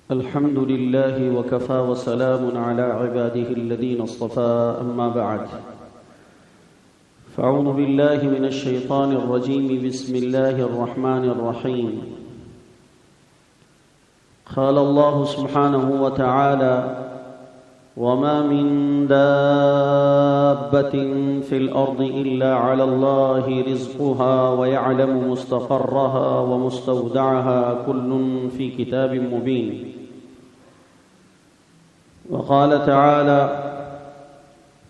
الحمد لله وكفى وسلام على عباده الذين اصطفى أما بعد فأعوذ بالله من الشيطان الرجيم بسم الله الرحمن الرحيم قال الله سبحانه وتعالى وما من دابة في الأرض إلا على الله رزقها ويعلم مستقرها ومستودعها كل في كتاب مبين وقال تعالى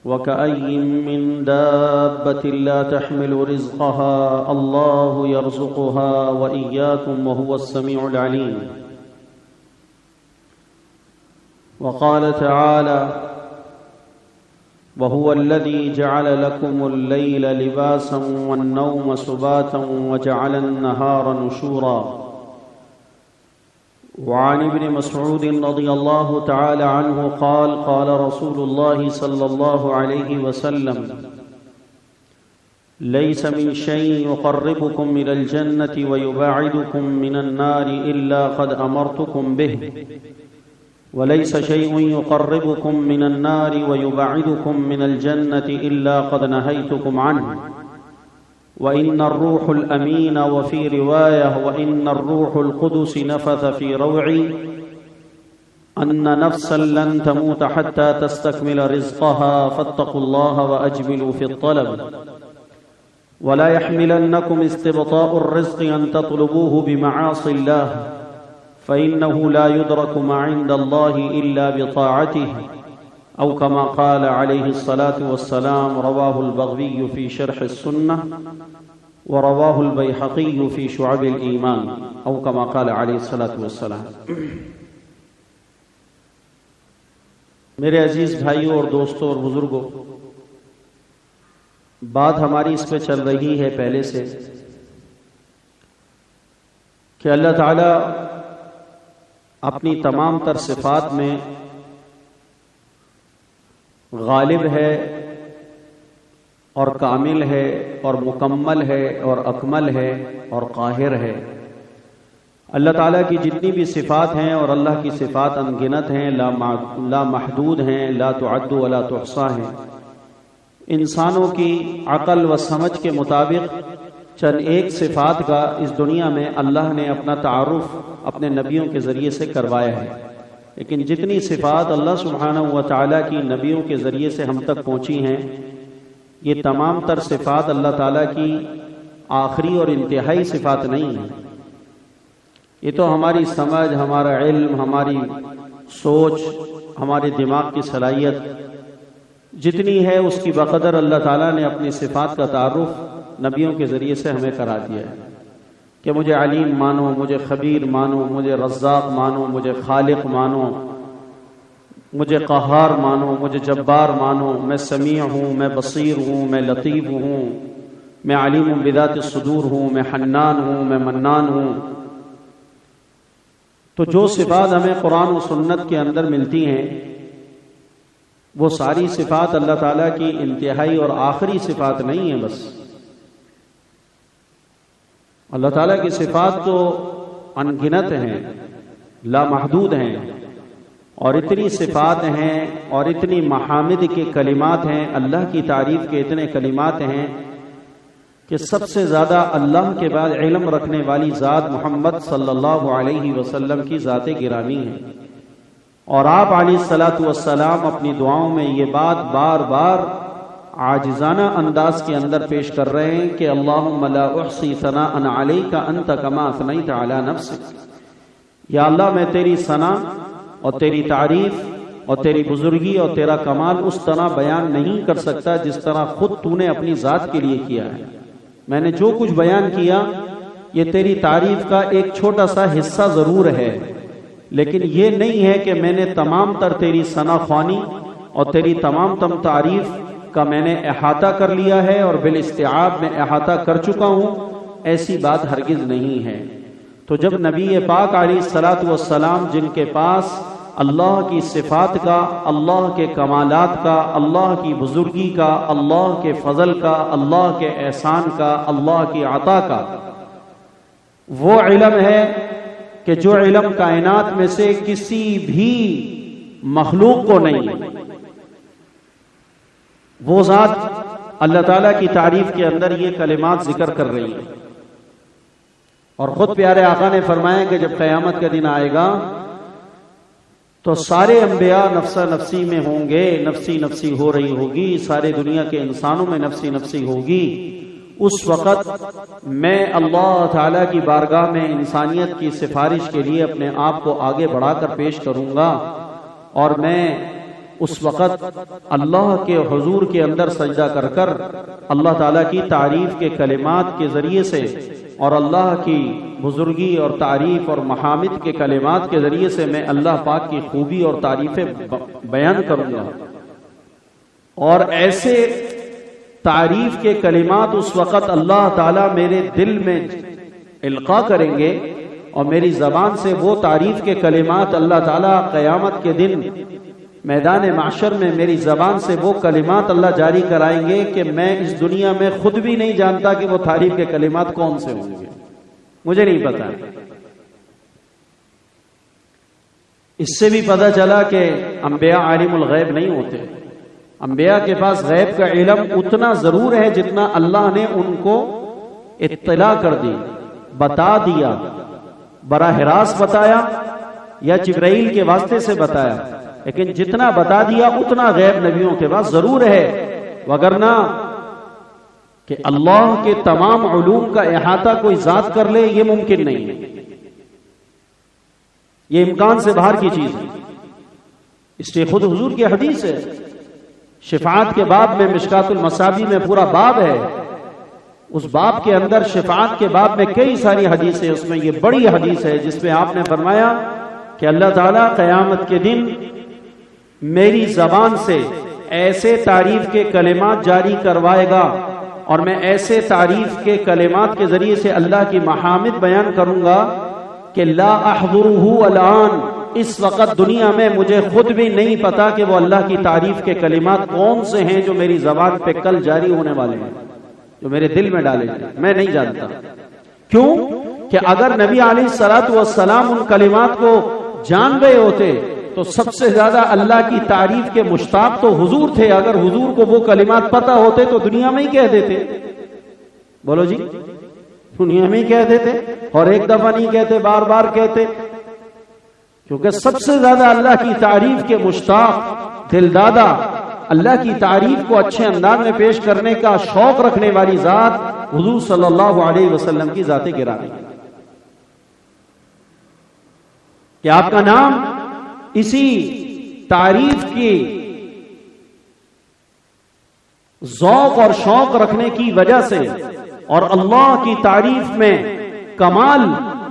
وكأي من دابة لا تحمل رزقها الله يرزقها وإياكم وهو السميع العليم وقال تعالى وهو الذي جعل لكم الليل لباسا والنوم سباتا وجعل النهار نشورا وعن ابن مسعود رضي الله تعالى عنه قال قال رسول الله صلى الله عليه وسلم ليس من شيء يقربكم من الجنة ويباعدكم من النار إلا قد أمرتكم به وليس شيء يقربكم من النار ويبعدكم من الجنة إلا قد نهيتكم عنه وإن الروح الأمين وفي رواية وإن الروح القدس نفث في روعي أن نفسا لن تموت حتى تستكمل رزقها فاتقوا الله وأجملوا في الطلب ولا يحملنكم استبطاء الرزق أن تطلبوه بمعاصي الله فإنه لا يدرك ما عند الله إلا بطاعته أو كما قال عليه الصلاة والسلام رواه البغوي في شرح السنة ورواه البيهقي في شعب الإيمان أو كما قال عليه الصلاة والسلام. میرے عزیز بھائیوں اور دوستوں اور بزرگوں، بات ہماری اس پہ چل رہی ہے پہلے سے کہ اللہ تعالی اپنی تمام تر صفات میں غالب ہے اور کامل ہے اور مکمل ہے اور اکمل ہے اور قاہر ہے. اللہ تعالیٰ کی جتنی بھی صفات ہیں اور اللہ کی صفات انگنت ہیں، لا محدود ہیں، لا تعد ولا تحصى ہیں. انسانوں کی عقل و سمجھ کے مطابق چند ایک صفات کا اس دنیا میں اللہ نے اپنا تعارف اپنے نبیوں کے ذریعے سے کروایا ہے، لیکن جتنی صفات اللہ سبحانہ و تعالیٰ کی نبیوں کے ذریعے سے ہم تک پہنچی ہیں، یہ تمام تر صفات اللہ تعالیٰ کی آخری اور انتہائی صفات نہیں ہیں. یہ تو ہماری سمجھ، ہمارا علم، ہماری سوچ، ہمارے دماغ کی صلاحیت جتنی ہے اس کی بقدر اللہ تعالیٰ نے اپنی صفات کا تعارف نبیوں کے ذریعے سے ہمیں کرا دیا ہے کہ مجھے علیم مانو، مجھے خبیر مانو، مجھے رزاق مانو، مجھے خالق مانو، مجھے قہار مانو، مجھے جبار مانو، میں سمیع ہوں، میں بصیر ہوں، میں لطیف ہوں، میں علیم بذات الصدور ہوں، میں حنان ہوں، میں منان ہوں. تو جو صفات ہمیں قرآن و سنت کے اندر ملتی ہیں وہ ساری صفات اللہ تعالیٰ کی انتہائی اور آخری صفات نہیں ہیں. بس اللہ تعالیٰ کی صفات تو انگنت ہیں، لامحدود ہیں، اور اتنی صفات ہیں اور اتنی محامد کے کلمات ہیں، اللہ کی تعریف کے اتنے کلمات ہیں کہ سب سے زیادہ اللہ کے بعد علم رکھنے والی ذات محمد صلی اللہ علیہ وسلم کی ذات گرامی ہے. اور آپ علیہ الصلاۃ والسلام اپنی دعاؤں میں یہ بات بار بار عاجزانہ انداز کے اندر پیش کر رہے ہیں کہ اللہم لا احصی ثناء علیک انت کما اثنیت علی نفسک. یا اللہ میں تیری ثنا اور تیری تعریف اور تیری بزرگی اور تیرا کمال اس طرح بیان نہیں کر سکتا جس طرح خود تو نے اپنی ذات کے لیے کیا ہے. میں نے جو کچھ بیان کیا یہ تیری تعریف کا ایک چھوٹا سا حصہ ضرور ہے، لیکن یہ نہیں ہے کہ میں نے تمام تر تیری ثنا خوانی اور تیری تمام تعریف کا میں نے احاطہ کر لیا ہے اور بالاستیعاب میں احاطہ کر چکا ہوں. ایسی بات ہرگز نہیں ہے. تو جب نبی پاک علیہ الصلاۃ والسلام جن کے پاس اللہ کی صفات کا، اللہ کے کمالات کا، اللہ کی بزرگی کا، اللہ کے فضل کا، اللہ کے احسان کا، اللہ کی عطا کا وہ علم ہے کہ جو علم کائنات میں سے کسی بھی مخلوق کو نہیں، وہ ذات اللہ تعالیٰ کی تعریف کے اندر یہ کلمات ذکر کر رہی ہے۔ اور خود پیارے آقا نے فرمایا کہ جب قیامت کا دن آئے گا تو سارے انبیاء نفسا نفسی میں ہوں گے، نفسی نفسی ہو رہی ہوگی، سارے دنیا کے انسانوں میں نفسی نفسی ہوگی۔ اس وقت میں اللہ تعالیٰ کی بارگاہ میں انسانیت کی سفارش کے لیے اپنے آپ کو آگے بڑھا کر پیش کروں گا، اور میں اس وقت اللہ کے حضور کے اندر سجدہ کر کر اللہ تعالیٰ کی تعریف کے کلمات کے ذریعے سے اور اللہ کی بزرگی اور تعریف اور محامد کے کلمات کے ذریعے سے میں اللہ پاک کی خوبی اور تعریفیں بیان کروں گا۔ اور ایسے تعریف کے کلمات اس وقت اللہ تعالیٰ میرے دل میں القاء کریں گے، اور میری زبان سے وہ تعریف کے کلمات اللہ تعالیٰ قیامت کے دن میدان معشر میں میری زبان سے وہ کلمات اللہ جاری کرائیں گے کہ میں اس دنیا میں خود بھی نہیں جانتا کہ وہ تعریف کے کلمات کون سے ہوں گے، مجھے نہیں پتا۔ اس سے بھی پتہ چلا کہ انبیاء عالم الغیب نہیں ہوتے، انبیاء کے پاس غیب کا علم اتنا ضرور ہے جتنا اللہ نے ان کو اطلاع کر دی، بتا دیا، براہ راست بتایا یا جبرائیل کے واسطے سے بتایا، لیکن جتنا بتا دیا اتنا غیب نبیوں کے پاس ضرور ہے، وگرنہ کہ اللہ کے تمام علوم کا احاطہ کوئی ذات کر لے یہ ممکن نہیں ہے، یہ امکان سے باہر کی چیز ہے۔ اس لیے خود حضور کی حدیث ہے، شفاعت کے باب میں مشکات المصابیح میں پورا باب ہے، اس باب کے اندر شفاعت کے باب میں کئی ساری حدیثیں، اس میں یہ بڑی حدیث ہے جس میں آپ نے فرمایا کہ اللہ تعالیٰ قیامت کے دن میری زبان سے ایسے تعریف کے کلمات جاری کروائے گا، اور میں ایسے تعریف کے کلمات کے ذریعے سے اللہ کی محامد بیان کروں گا کہ لا احضرہ الان، اس وقت دنیا میں مجھے خود بھی نہیں پتا کہ وہ اللہ کی تعریف کے کلمات کون سے ہیں جو میری زبان پہ کل جاری ہونے والے ہیں، جو میرے دل میں ڈالے جائیں، میں نہیں جانتا۔ کیوں کہ اگر نبی علیہ الصلوۃ والسلام ان کلمات کو جان گئے ہوتے تو سب سے زیادہ اللہ کی تعریف کے مشتاق تو حضور تھے، اگر حضور کو وہ کلمات پتہ ہوتے تو دنیا میں ہی کہہ دیتے، بولو جی، دنیا میں ہی کہہ دیتے، اور ایک دفعہ نہیں کہتے، بار بار کہتے، کیونکہ سب سے زیادہ اللہ کی تعریف کے مشتاق، دلدادہ، اللہ کی تعریف کو اچھے انداز میں پیش کرنے کا شوق رکھنے والی ذات حضور صلی اللہ علیہ وسلم کی ذات گرامی، کہ آپ کا نام اسی تعریف کی ذوق اور شوق رکھنے کی وجہ سے اور اللہ کی تعریف میں کمال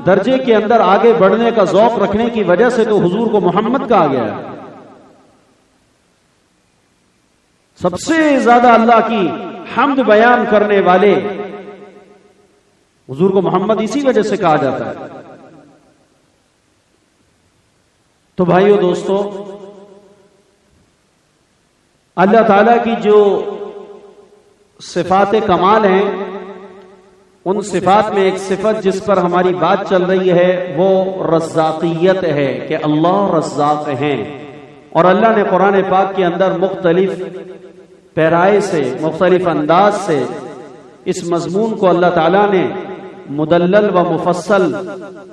درجے کے اندر آگے بڑھنے کا ذوق رکھنے کی وجہ سے تو حضور کو محمد کہا گیا ہے۔ سب سے زیادہ اللہ کی حمد بیان کرنے والے حضور کو محمد اسی وجہ سے کہا جاتا ہے۔ تو بھائیو دوستو، اللہ تعالیٰ کی جو صفات کمال ہیں، ان صفات میں ایک صفت جس پر ہماری بات چل رہی ہے وہ رزاقیت ہے، کہ اللہ رزاق ہیں، اور اللہ نے قرآن پاک کے اندر مختلف پیرائے سے، مختلف انداز سے اس مضمون کو اللہ تعالیٰ نے مدلل و مفصل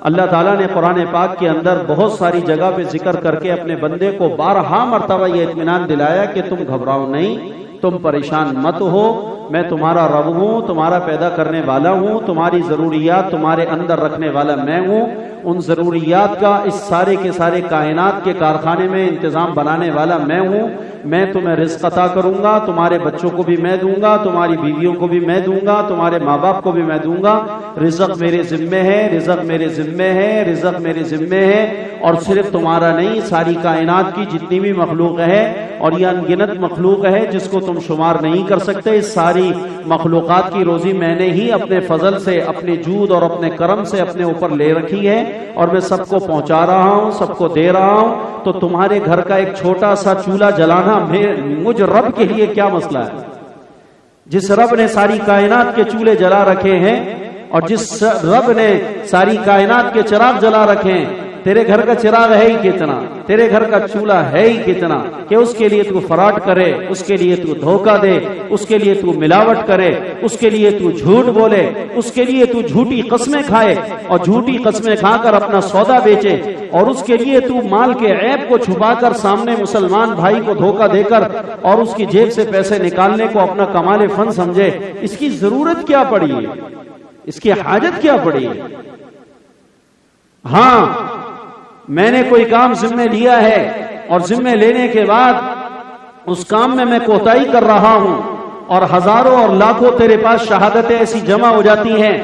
اللہ تعالیٰ نے قرآن پاک کے اندر بہت ساری جگہ پہ ذکر کر کے اپنے بندے کو بارہا مرتبہ یہ اطمینان دلایا کہ تم گھبراؤ نہیں، تم پریشان مت ہو، میں تمہارا رب ہوں، تمہارا پیدا کرنے والا ہوں، تمہاری ضروریات تمہارے اندر رکھنے والا میں ہوں، ان ضروریات کا اس سارے کے سارے کائنات کے کارخانے میں انتظام بنانے والا میں ہوں، میں تمہیں رزق عطا کروں گا، تمہارے بچوں کو بھی میں دوں گا، تمہاری بیویوں کو بھی میں دوں گا، تمہارے ماں باپ کو بھی میں دوں گا، رزق میرے ذمے ہے، رزق میرے ذمے ہے، رزق میرے ذمے ہے، اور صرف تمہارا نہیں، ساری کائنات کی جتنی بھی مخلوق ہے، اور یہ انگنت مخلوق ہے جس کو تم شمار نہیں کر سکتے، اس ساری مخلوقات کی روزی میں نے ہی اپنے فضل سے، اپنے جود اور اپنے کرم سے اپنے اوپر لے رکھی ہے، اور میں سب کو پہنچا رہا ہوں، سب کو دے رہا ہوں۔ تو تمہارے گھر کا ایک چھوٹا سا چولہا جلانا مجھ رب کے لیے کیا مسئلہ ہے؟ جس رب نے ساری کائنات کے چولہے جلا رکھے ہیں اور جس رب نے ساری کائنات کے چراغ جلا رکھے ہیں، تیرے گھر کا چراغ ہے ہی کتنا، تیرے گھر کا چولہا ہے ہی کتنا کہ اس کے لیے تو فراڈ کرے، اس کے لیے تو دھوکہ دے، اس کے لیے تو ملاوٹ کرے، اس کے لیے تو جھوٹ بولے، اس کے لیے تو جھوٹی قسمیں کھائے اور جھوٹی قسمیں کھا کر اپنا سودا بیچے، اور اس کے لیے تو مال کے عیب کو چھپا کر سامنے مسلمان بھائی کو دھوکہ دے کر اور اس کی جیب سے پیسے نکالنے کو اپنا کمال فن سمجھے۔ اس کی ضرورت کیا پڑی ہے؟ اس کی حاجت کیا پڑی ہے؟ ہاں، میں نے کوئی کام ذمہ لیا ہے اور ذمہ لینے کے بعد اس کام میں کوتاہی کر رہا ہوں، اور ہزاروں اور لاکھوں تیرے پاس شہادتیں ایسی جمع ہو جاتی ہیں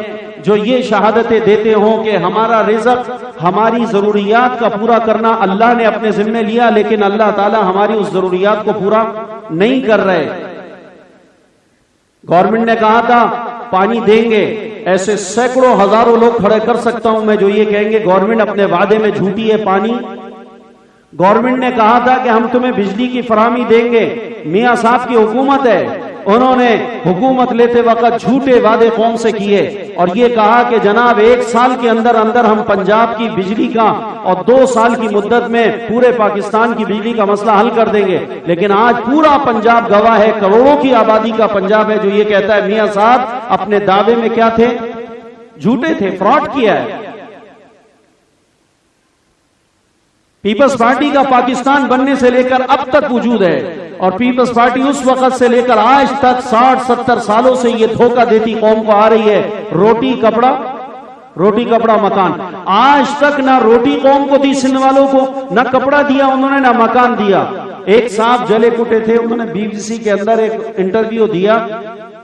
جو یہ شہادتیں دیتے ہوں کہ ہمارا رزق، ہماری ضروریات کا پورا کرنا اللہ نے اپنے ذمہ لیا، لیکن اللہ تعالی ہماری اس ضروریات کو پورا نہیں کر رہے۔ گورنمنٹ نے کہا تھا پانی دیں گے، ایسے سینکڑوں ہزاروں لوگ کھڑے کر سکتا ہوں میں جو یہ کہیں گے گورنمنٹ اپنے وعدے میں جھوٹی ہے۔ پانی گورنمنٹ نے کہا تھا کہ ہم تمہیں بجلی کی فراہمی دیں گے، میاں صاحب کی حکومت ہے، انہوں نے حکومت لیتے وقت جھوٹے وعدے قوم سے کیے اور یہ کہا کہ جناب 1 سال کے اندر اندر ہم پنجاب کی بجلی کا اور 2 سال کی مدت میں پورے پاکستان کی بجلی کا مسئلہ حل کر دیں گے، لیکن آج پورا پنجاب گواہ ہے، کروڑوں کی آبادی کا پنجاب ہے جو یہ کہتا ہے میاں صاحب اپنے دعوے میں کیا تھے؟ جھوٹے تھے، فراڈ کیا ہے۔ پیپلز پارٹی کا پاکستان بننے سے لے کر اب تک وجود ہے، اور پیپلز پارٹی اس وقت سے لے کر آج تک 60-70 سالوں سے یہ دھوکہ دیتی قوم کو آ رہی ہے، روٹی کپڑا مکان۔ آج تک نہ روٹی قوم کو دی سندھ والوں کو، نہ کپڑا دیا انہوں نے، نہ مکان دیا۔ ایک صاحب جلے کٹے تھے، انہوں نے BBC کے اندر ایک انٹرویو دیا،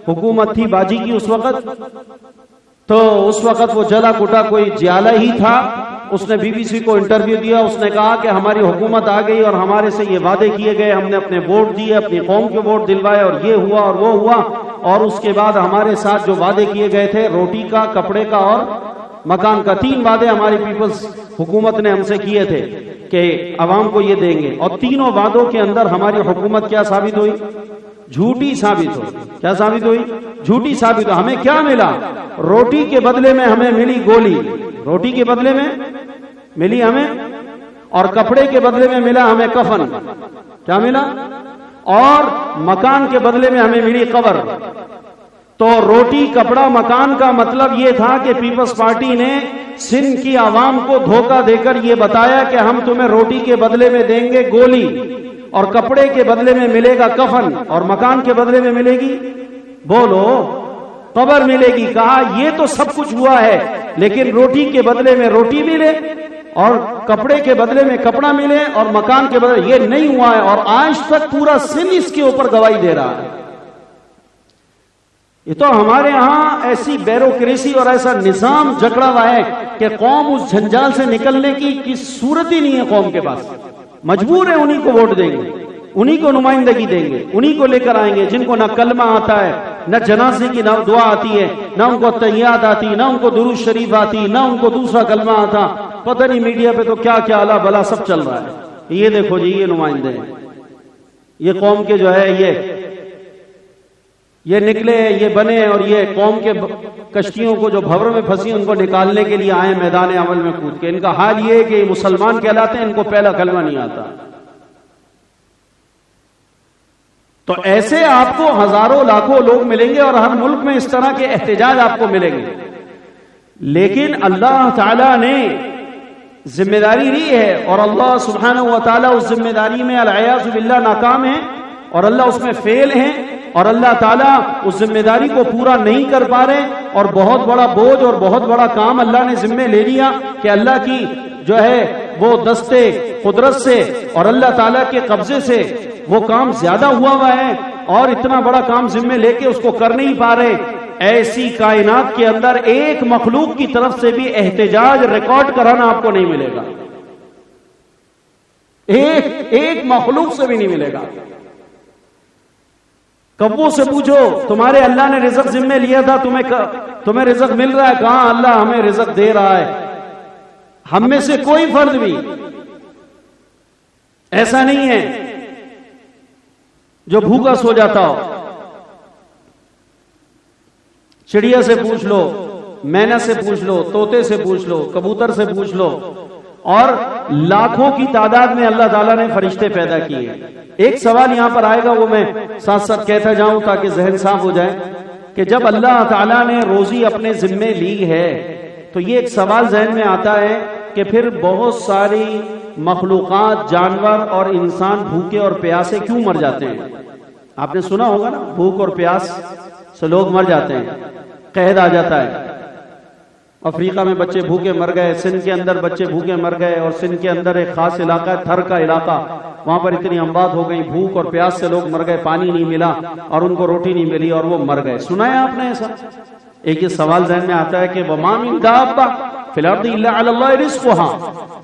حکومت تھی باجی کی اس وقت، تو اس وقت وہ جلا کٹا کوئی جیالہ ہی تھا، اس نے BBC کو انٹرویو دیا، اس نے کہا کہ ہماری حکومت آ گئی اور ہمارے سے یہ وعدے کیے گئے، ہم نے اپنے ووٹ دیے، اپنی قوم کے ووٹ دلوائے اور یہ ہوا اور وہ ہوا، اور اس کے بعد ہمارے ساتھ جو وعدے کیے گئے تھے روٹی کا، کپڑے کا اور مکان کا، 3 وعدے ہماری پیپلز حکومت نے ہم سے کیے تھے کہ عوام کو یہ دیں گے، اور تینوں وعدوں کے اندر ہماری حکومت کیا ثابت ہوئی؟ جھوٹی ثابت ہوئی۔ کیا ثابت ہوئی؟ جھوٹی ثابت ہوئی۔ ہمیں کیا ملا؟ روٹی کے بدلے میں ہمیں ملی گولی، روٹی کے بدلے میں ملی ہمیں، اور کپڑے کے بدلے میں ملا ہمیں کفن۔ کیا ملا؟ اور مکان کے بدلے میں ہمیں ملی قبر۔ تو روٹی کپڑا مکان کا مطلب یہ تھا کہ پیپلز پارٹی نے سندھ کی عوام کو دھوکہ دے کر یہ بتایا کہ ہم تمہیں روٹی کے بدلے میں دیں گے گولی، اور کپڑے کے بدلے میں ملے گا کفن، اور مکان کے بدلے میں ملے گی، بولو، قبر ملے گی۔ کہا یہ تو سب کچھ ہوا ہے، لیکن روٹی کے بدلے میں روٹی ملے اور کپڑے کے بدلے میں کپڑا ملے اور مکان کے بدلے، یہ نہیں ہوا ہے، اور آج تک پورا سندھ اس کے اوپر گواہی دے رہا ہے۔ یہ تو ہمارے ہاں ایسی بیوروکریسی اور ایسا نظام جکڑا ہوا ہے کہ قوم اس جھنجال سے نکلنے کی صورت ہی نہیں ہے قوم کے پاس، مجبور ہے انہی کو ووٹ دیں گے، انہی کو نمائندگی دیں گے، انہی کو لے کر آئیں گے جن کو نہ کلمہ آتا ہے، نہ جنازے کی نہ دعا آتی ہے، نہ ان کو تحیات آتی، نہ ان کو درود شریف آتی، نہ ان کو دوسرا کلمہ آتا، پتہ نہیں میڈیا پہ تو کیا کیا الا بلا سب چل رہا ہے۔ یہ دیکھو جی، یہ نمائندے ہیں، یہ قوم کے جو ہے یہ نکلے، یہ بنے، اور یہ قوم کے کشتیوں کو جو بھور میں پھنسی ان کو نکالنے کے لیے آئے میدان عمل میں کود کے۔ ان کا حال یہ ہے کہ یہ مسلمان کہلاتے ہیں، ان کو پہلا کلمہ نہیں آتا۔ تو ایسے آپ کو ہزاروں لاکھوں لوگ ملیں گے، اور ہر ملک میں اس طرح کے احتجاج آپ کو ملیں گے، لیکن اللہ تعالیٰ نے ذمہ داری لی ہے، اور اللہ سبحانہ و تعالیٰ اس ذمہ داری میں العیاذ باللہ ناکام ہے، اور اللہ اس میں فیل ہیں، اور اللہ تعالیٰ اس ذمہ داری کو پورا نہیں کر پا رہے، اور بہت بڑا بوجھ اور بہت بڑا کام اللہ نے ذمہ لے لیا کہ اللہ کی جو ہے وہ دستے قدرت سے اور اللہ تعالیٰ کے قبضے سے وہ کام زیادہ ہوا ہے، اور اتنا بڑا کام ذمہ لے کے اس کو کر نہیں پا رہے۔ ایسی کائنات کے اندر ایک مخلوق کی طرف سے بھی احتجاج ریکارڈ کرانا آپ کو نہیں ملے گا، ایک مخلوق سے بھی نہیں ملے گا۔ کبوں سے پوچھو تمہارے اللہ نے رزق ذمہ لیا تھا، تمہیں رزق مل رہا ہے؟ کہاں اللہ ہمیں رزق دے رہا ہے۔ ہم میں سے کوئی فرد بھی ایسا نہیں ہے جو بھوکا سو جاتا ہو۔ چڑیا سے پوچھ لو، مینا سے پوچھ لو، طوطے سے پوچھ لو، کبوتر سے پوچھ لو، اور لاکھوں کی تعداد میں اللہ تعالیٰ نے فرشتے پیدا کیے۔ ایک سوال یہاں پر آئے گا، وہ میں ساتھ ساتھ کہتا جاؤں تاکہ ذہن صاف ہو جائے، کہ جب اللہ تعالیٰ نے روزی اپنے ذمے لی ہے تو یہ ایک سوال ذہن میں آتا ہے کہ پھر بہت ساری مخلوقات، جانور اور انسان بھوکے اور پیاسے کیوں مر جاتے ہیں؟ آپ نے سنا ہوگا نا، بھوک اور پیاس سے لوگ مر جاتے ہیں، قحط آ جاتا ہے۔ افریقہ میں بچے بھوکے مر گئے، سندھ کے اندر بچے بھوکے مر گئے، اور سندھ کے اندر ایک خاص علاقہ ہے تھر کا علاقہ، وہاں پر اتنی اموات ہو گئی، بھوک اور پیاس سے لوگ مر گئے، پانی نہیں ملا اور ان کو روٹی نہیں ملی اور وہ مر گئے۔ سنا ہے آپ نے ایسا؟ ایک یہ سوال ذہن میں آتا ہے کہ وَمَا مِن دَابَّةٍ فِي الْأَرْضِ إِلَّا عَلَى اللَّهِ رِزْقُهَا،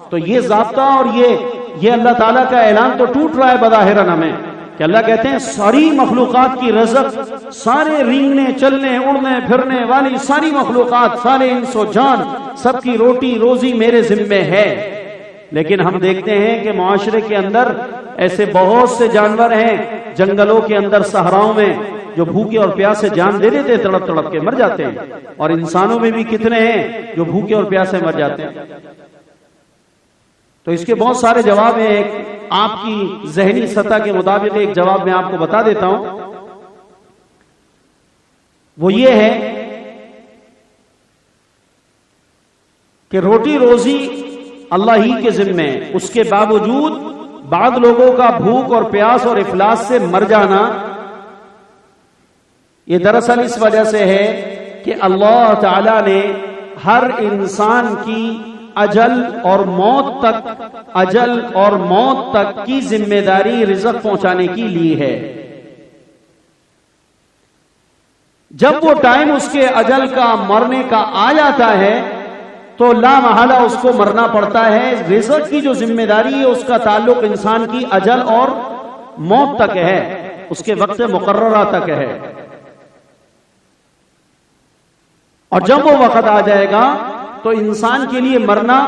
تو یہ ضابطہ اور یہ اللہ تعالیٰ کا اعلان تو ٹوٹ رہا ہے بظاہراً ہمیں، کہ اللہ کہتے ہیں ساری مخلوقات کی رزق، سارے رینگنے چلنے اڑنے پھرنے والی ساری مخلوقات، سارے انس و جان، سب کی روٹی روزی میرے ذمے ہے۔ لیکن ہم دیکھتے ہیں کہ معاشرے کے اندر ایسے بہت سے جانور ہیں جنگلوں کے اندر، صحراؤں میں، جو بھوکے اور پیاسے جان دے دیتے، تڑپ تڑپ کے مر جاتے ہیں، اور انسانوں میں بھی کتنے ہیں جو بھوکے اور پیاسے مر جاتے ہیں۔ تو اس کے بہت سارے جواب ہیں، ایک آپ کی ذہنی سطح کے مطابق ایک جواب میں آپ کو بتا دیتا ہوں، وہ یہ ہے کہ روٹی روزی اللہ ہی کے ذمے، اس کے باوجود بعض لوگوں کا بھوک اور پیاس اور افلاس سے مر جانا، یہ دراصل اس وجہ سے ہے کہ اللہ تعالی نے ہر انسان کی اجل اور موت تک کی ذمہ داری رزق پہنچانے کی لی ہے۔ جب وہ ٹائم اس کے اجل کا، مرنے کا آ جاتا ہے تو لا محالہ اس کو مرنا پڑتا ہے۔ رزق کی جو ذمہ داری ہے اس کا تعلق انسان کی اجل اور موت تک ہے، اس کے وقت مقررہ تک ہے، اور جب وہ وقت آ جائے گا تو انسان کے لیے مرنا،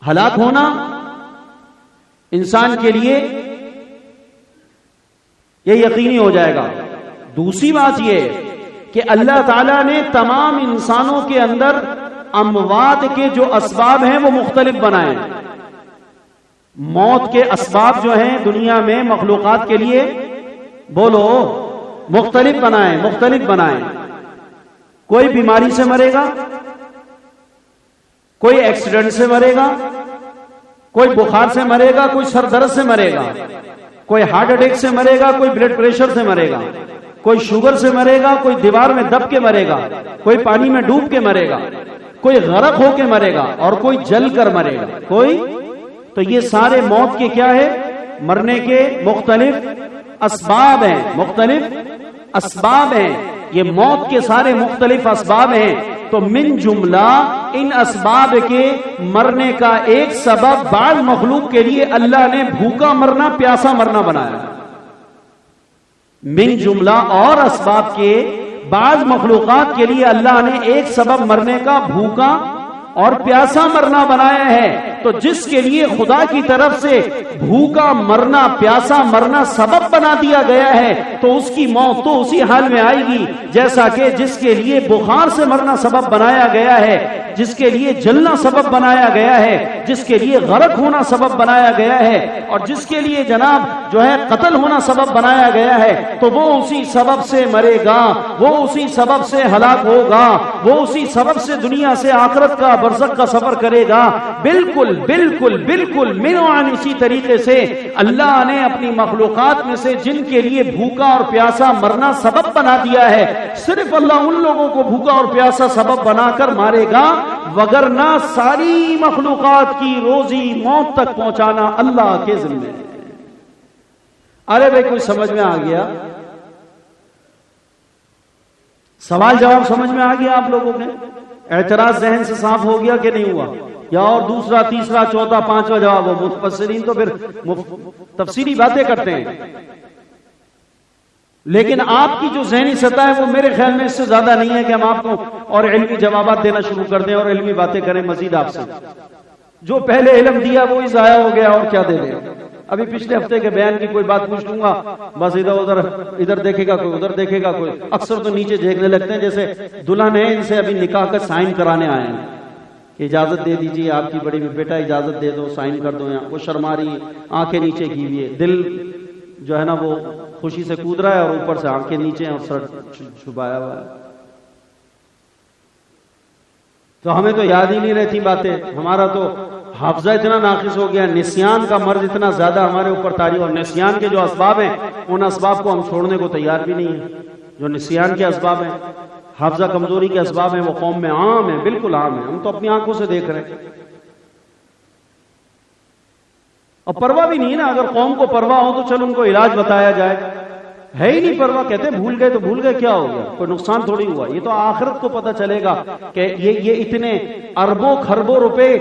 ہلاک ہونا، انسان کے لیے یہ یقینی ہو جائے گا۔ دوسری بات یہ کہ اللہ تعالیٰ نے تمام انسانوں کے اندر اموات کے جو اسباب ہیں وہ مختلف بنائے۔ موت کے اسباب جو ہیں دنیا میں مخلوقات کے لیے، بولو، مختلف بنائے۔ کوئی بیماری سے مرے گا، کوئی ایکسیڈنٹ سے مرے گا، کوئی بخار سے مرے گا، کوئی سر درد سے مرے گا، کوئی ہارٹ اٹیک سے مرے گا، کوئی بلڈ پریشر سے مرے گا، کوئی شوگر سے مرے گا، کوئی دیوار میں دب کے مرے گا، کوئی پانی میں ڈوب کے مرے گا، کوئی غرق ہو کے مرے گا، اور کوئی جل کر مرے گا، تو یہ سارے موت کے کیا ہے؟ مرنے کے مختلف اسباب ہیں، یہ موت کے سارے مختلف اسباب ہیں۔ تو من جملہ ان اسباب کے مرنے کا ایک سبب بعض مخلوق کے لیے اللہ نے بھوکا مرنا، پیاسا مرنا بنایا۔ من جملہ اور اسباب کے بعض مخلوقات کے لیے اللہ نے ایک سبب مرنے کا بھوکا اور پیاسا مرنا بنایا ہے۔ تو جس کے لیے خدا کی طرف سے بھوکا مرنا، پیاسا مرنا سبب بنا دیا گیا ہے، تو اس کی موت تو اسی حال میں آئے گی جیسا کہ جس کے لیے بخار سے مرنا سبب بنایا گیا ہے، جس کے لیے جلنا سبب بنایا گیا ہے، جس کے لیے غرق ہونا سبب بنایا گیا ہے، اور جس کے لیے جناب جو ہے قتل ہونا سبب بنایا گیا ہے، تو وہ اسی سبب سے مرے گا، وہ اسی سبب سے ہلاک ہوگا، وہ اسی سبب سے دنیا سے آخرت کا، برزخ کا سفر کرے گا۔ بالکل منوعاً اسی طریقے سے اللہ نے اپنی مخلوقات میں سے جن کے لیے بھوکا اور پیاسا مرنا سبب بنا دیا ہے، صرف اللہ ان لوگوں کو بھوکا اور پیاسا سبب بنا کر مارے گا، وگرنہ ساری مخلوقات کی روزی موت تک پہنچانا اللہ کے ذمہ ہے۔ ارے بھائی کوئی سمجھ میں آ گیا؟ سوال جواب سمجھ میں آ گیا آپ لوگوں نے؟ اعتراض ذہن سے صاف ہو گیا کہ نہیں ہوا؟ یا اور دوسرا، تیسرا، چوتھا، پانچواں جواب ہو؟ مفسرین تو پھر تفصیلی باتیں کرتے ہیں، لیکن آپ کی جو ذہنی سطح ہے وہ میرے خیال میں اس سے زیادہ نہیں ہے کہ ہم آپ کو اور علمی جوابات دینا شروع کر دیں اور علمی باتیں کریں مزید آپ سے۔ جو پہلے علم دیا وہ ہی ضائع ہو گیا، اور کیا دے دیں۔ ابھی پچھلے ہفتے کے بیان کی کوئی بات پوچھ لوں گا، بس ادھر دیکھے گا کوئی، ادھر دیکھے گا کوئی، اکثر تو نیچے دیکھنے لگتے ہیں جیسے دلہن ہے ان سے ابھی نکاح کا سائن کرانے آئے ہیں کہ اجازت دے دیجیے آپ کی بڑی بیٹا اجازت دے دو سائن کر دو، یہاں وہ شرما رہی ہے، آنکھیں نیچے کی ہوئی ہے، دل جو ہے نا وہ خوشی سے کود رہا ہے اور اوپر سے آنکھیں نیچے ہیں اور سر چھپایا ہوا ہے۔ تو ہمیں تو یاد ہی نہیں رہتی باتیں، ہمارا تو حافظہ اتنا ناقص ہو گیا، نسیان کا مرض اتنا زیادہ ہمارے اوپر طاری، اور نسیان کے جو اسباب ہیں ان اسباب کو ہم چھوڑنے کو تیار بھی نہیں ہیں۔ جو نسیان کے اسباب ہیں، حافظہ کمزوری کے اسباب ہیں، وہ قوم میں عام ہیں، بالکل عام ہیں، ہم تو اپنی آنکھوں سے دیکھ رہے ہیں، اور پرواہ بھی نہیں نا۔ اگر قوم کو پرواہ ہو تو چلو ان کو علاج بتایا جائے، ہے ہی نہیں پرواہ، کہتے ہیں بھول گئے تو بھول گئے، کیا ہو گیا، کوئی نقصان تھوڑی ہوا، یہ تو آخرت کو پتہ چلے گا کہ یہ اتنے اربوں خربوں روپے